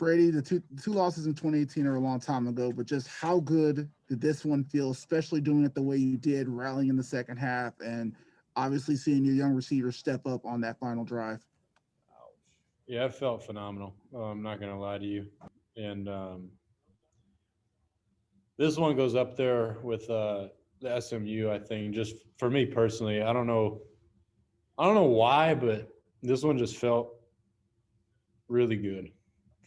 Brady, the two losses in 2018 are a long time ago, but just how good did this one feel, especially doing it the way you did, rallying in the second half, and obviously seeing your young receivers step up on that final drive? Yeah, it felt phenomenal. I'm not gonna lie to you, and this one goes up there with the SMU. I think just for me personally, I don't know why, but this one just felt really good,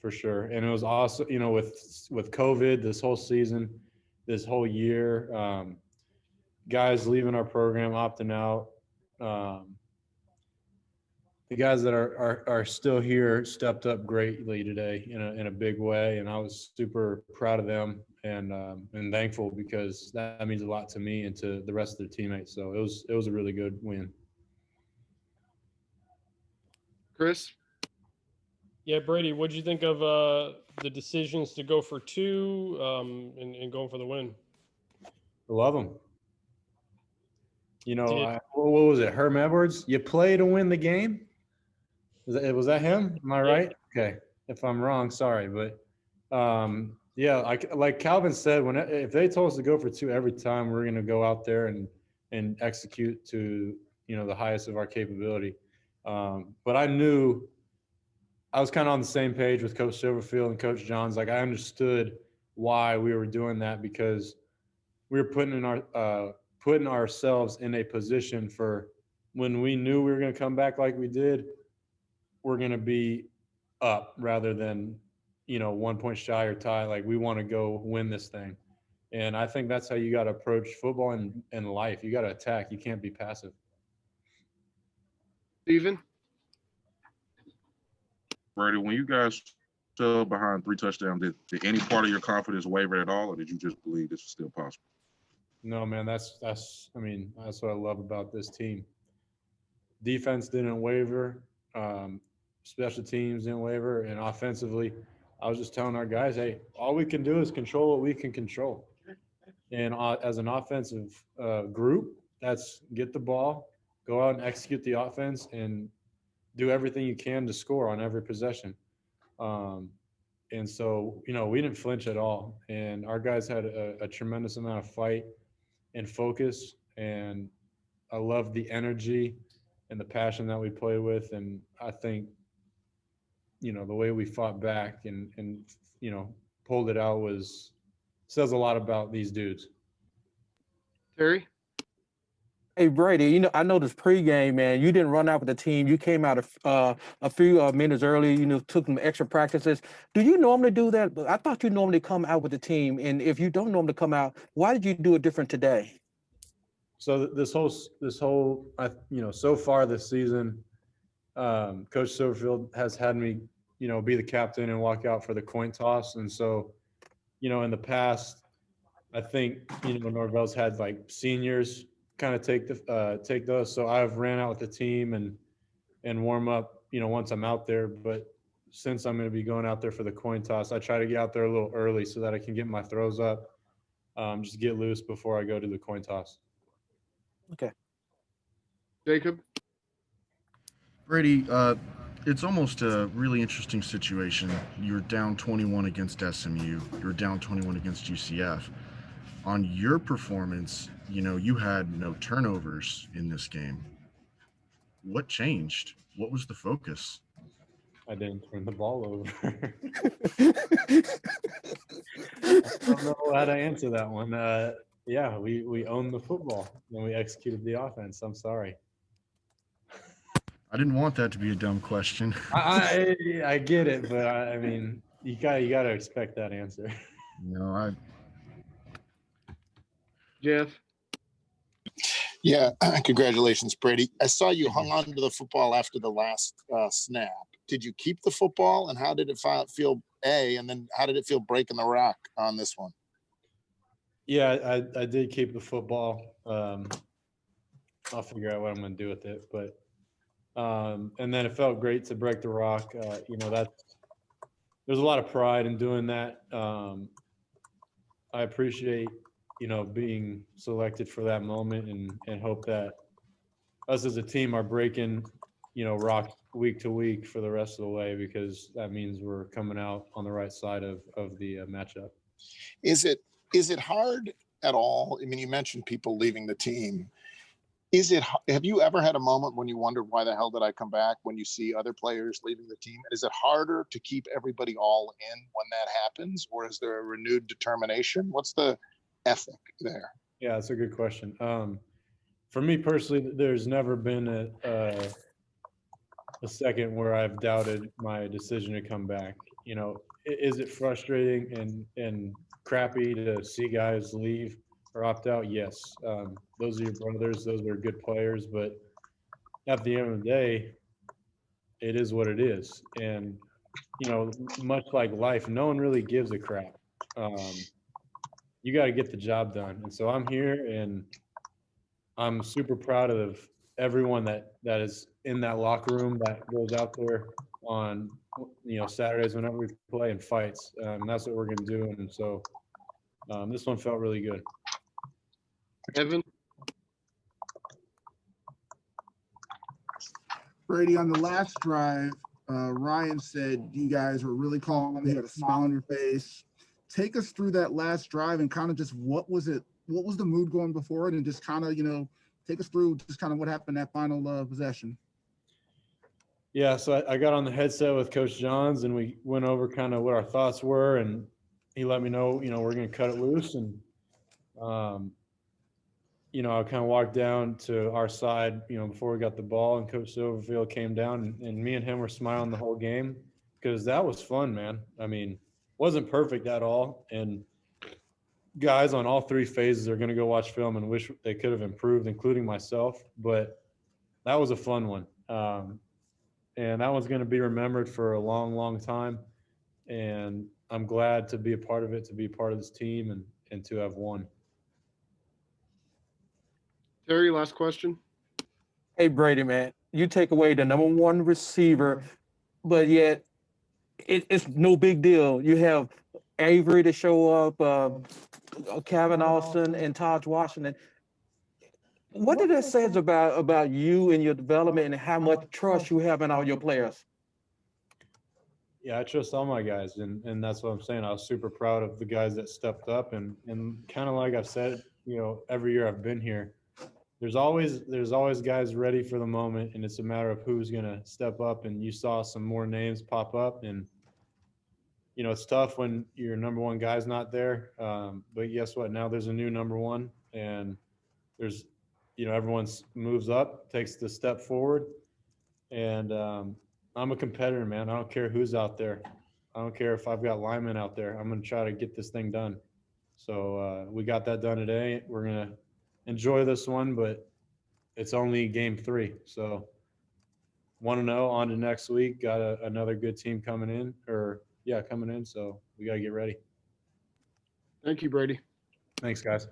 for sure. And it was also, with COVID, this whole season, this whole year, guys leaving our program, opting out. Um, the guys that are still here stepped up greatly today in a big way, and I was super proud of them and thankful because that means a lot to me and to the rest of their teammates. So it was a really good win. Chris? Yeah, Brady, what did you think of the decisions to go for two and going for the win? I love them. Did What was it? Herm Edwards? You play to win the game? Was that him? Am I Yeah. right? Okay. If I'm wrong, sorry. But yeah, like Calvin said, if they told us to go for two every time, we're going to go out there and execute to the highest of our capability. But I knew I was kind of on the same page with Coach Silverfield and Coach Johns. Like I understood why we were doing that because we were putting ourselves in a position for when we knew we were going to come back like we did, we're going to be up rather than 1 point shy or tie. Like we want to go win this thing, and I think that's how you got to approach football and life. You got to attack. You can't be passive. Steven? Brady, when you guys fell behind 3 touchdowns, did any part of your confidence waver at all, or did you just believe this was still possible? No, man, that's what I love about this team. Defense didn't waver, special teams didn't waver, and offensively, I was just telling our guys, hey, all we can do is control what we can control. And as an offensive group, that's get the ball, go out and execute the offense, and do everything you can to score on every possession. And so, we didn't flinch at all, and our guys had a tremendous amount of fight and focus, and I love the energy and the passion that we play with. And I think, the way we fought back and pulled it out says a lot about these dudes. Terry? Hey Brady, I noticed pregame, man. You didn't run out with the team. You came out a few minutes early. Took some extra practices. Do you normally do that? I thought you normally come out with the team. And if you don't normally come out, why did you do it different today? So this whole, so far this season, Coach Silverfield has had me, be the captain and walk out for the coin toss. And so, in the past, I think, Norvell's had like seniors kind of take those. So I've ran out with the team and warm up, once I'm out there. But since I'm going to be going out there for the coin toss, I try to get out there a little early so that I can get my throws up, just get loose before I go to the coin toss. Okay. Jacob? Brady, it's almost a really interesting situation. You're down 21 against SMU. You're down 21 against UCF. On your performance, you had no turnovers in this game. What changed? What was the focus? I didn't turn the ball over. I don't know how to answer that one. Yeah, we owned the football and we executed the offense. I'm sorry. I didn't want that to be a dumb question. I get it, but I mean, you got to expect that answer. Jeff? Yeah, congratulations, Brady. I saw you hung on to the football after the last snap. Did you keep the football, and how did it feel, and then how did it feel breaking the rock on this one? Yeah, I did keep the football. I'll figure out what I'm going to do with it. But and then it felt great to break the rock. There's a lot of pride in doing that. I appreciate, being selected for that moment and hope that us as a team are breaking rock week to week for the rest of the way, because that means we're coming out on the right side of the matchup. Is it hard at all? I mean, you mentioned people leaving the team. Have you ever had a moment when you wondered, why the hell did I come back, when you see other players leaving the team? Is it harder to keep everybody all in when that happens, or is there a renewed determination? What's the ethic there? Yeah, that's a good question. For me personally, there's never been a second where I've doubted my decision to come back. Is it frustrating and crappy to see guys leave or opt out? Yes. Those are your brothers. Those are good players. But at the end of the day, it is what it is. And, much like life, no one really gives a crap. You got to get the job done. And so I'm here, and I'm super proud of everyone that is in that locker room, that goes out there on Saturdays whenever we play and fights. And that's what we're going to do. And so this one felt really good. Evan? Brady, on the last drive, Ryan said you guys were really calm. You had a smile on your face. Take us through that last drive and kind of just what was the mood going before it, and just kind of, take us through just kind of what happened that final possession. Yeah, so I got on the headset with Coach Johns, and we went over kind of what our thoughts were, and he let me know, we're going to cut it loose. And, I kind of walked down to our side, before we got the ball, and Coach Silverfield came down, and me and him were smiling the whole game, because that was fun, man. I mean, wasn't perfect at all. And guys on all three phases are going to go watch film and wish they could have improved, including myself. But that was a fun one. And that one's going to be remembered for a long, long time. And I'm glad to be a part of it, to be part of this team, and to have won. Terry, last question. Hey, Brady, man, you take away the number one receiver, but yet it's no big deal. You have Avery to show up, Kevin Austin and Taj Washington. What did that say about you and your development, and how much trust you have in all your players? Yeah, I trust all my guys, and that's what I'm saying. I was super proud of the guys that stepped up, and kind of like I've said, every year I've been here, there's always guys ready for the moment, and it's a matter of who's going to step up. And you saw some more names pop up, and it's tough when your number one guy's not there. But guess what? Now there's a new number one, and there's, everyone moves up, takes the step forward. And I'm a competitor, man. I don't care who's out there. I don't care if I've got linemen out there. I'm going to try to get this thing done. So we got that done today. We're going to enjoy this one, but it's only game 3. So 1-0 on to next week. Got another good team coming in, coming in. So we got to get ready. Thank you, Brady. Thanks, guys.